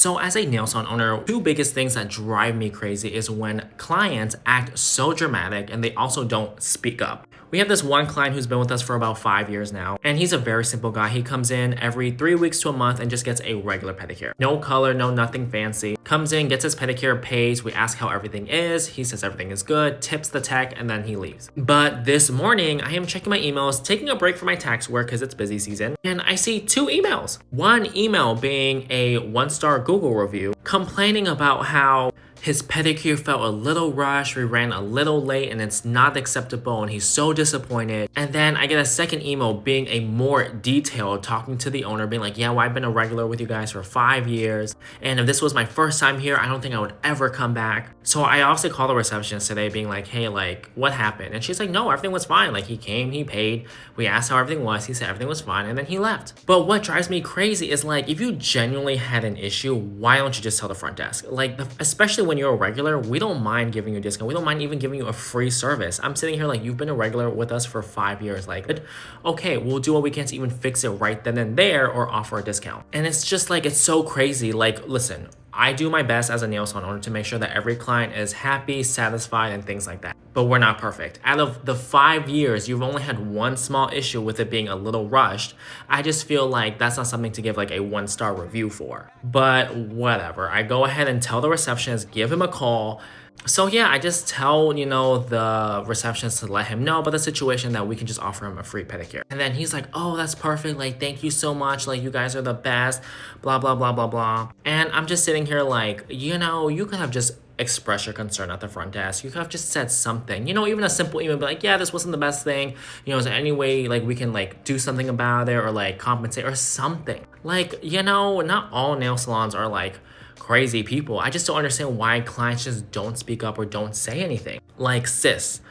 So as a nail salon owner, two biggest things that drive me crazy is when clients act so dramatic and they also don't speak up. We have this one client who's been with us for about 5 years now, and he's a very simple guy. He comes in every 3 weeks to a month and just gets a regular pedicure. No color, no nothing fancy. Comes in, gets his pedicure, pays, we ask how everything is, he says everything is good, tips the tech, and then he leaves. But this morning, I am checking my emails, taking a break from my tax work because it's busy season, and I see two emails. One email being a 1-star Google review complaining about how his pedicure felt a little rushed, we ran a little late, and it's not acceptable, and he's so disappointed. And then I get a second email being a more detailed, talking to the owner, being like, yeah, well, I've been a regular with you guys for 5 years, and if this was my first time here, I don't think I would ever come back. So I also called the receptionist today being like, hey, like, what happened? And she's like, no, everything was fine. Like, he came, he paid, we asked how everything was, he said everything was fine, and then he left. But what drives me crazy is, like, if you genuinely had an issue, why don't you just tell the front desk? Like, especially when you're a regular, we don't mind giving you a discount. We don't mind even giving you a free service. I'm sitting here like, you've been a regular with us for 5 years. Like, okay, we'll do what we can to even fix it right then and there or offer a discount. And it's just like, it's so crazy. Like, listen, I do my best as a nail salon owner to make sure that every client is happy, satisfied, and things like that. But we're not perfect. Out of the 5 years, you've only had one small issue with it being a little rushed. I just feel like that's not something to give like a 1-star review for. But whatever. I go ahead and tell the receptionist, give him a call. So yeah, I just tell, the receptionist to let him know about the situation, that we can just offer him a free pedicure. And then he's like, oh, that's perfect. Like, thank you so much. Like, you guys are the best, blah, blah, blah, blah, blah. And I'm just sitting here like, you could have just expressed your concern at the front desk. You could have just said something, even a simple email, be like, yeah, this wasn't the best thing. Is there any way like we can like do something about it or like compensate or something? Like, not all nail salons are like crazy people. I just don't understand why clients just don't speak up or don't say anything. Like, sis,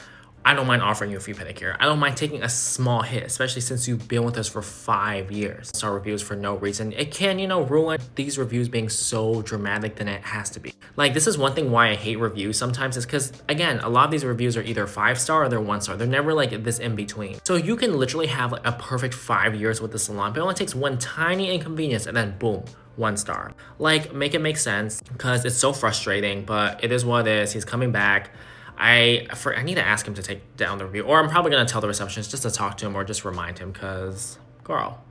I don't mind offering you a free pedicure. I don't mind taking a small hit, especially since you've been with us for 5 years. Star reviews for no reason. It can, ruin these reviews being so dramatic than it has to be. Like, this is one thing why I hate reviews sometimes is because, again, a lot of these reviews are either 5-star or they're 1-star. They're never like this in between. So you can literally have like a perfect 5 years with the salon, but it only takes one tiny inconvenience and then boom, 1-star. Like, make it make sense because it's so frustrating, but it is what it is. He's coming back. I need to ask him to take down the review, or I'm probably going to tell the receptionist just to talk to him or just remind him because, girl,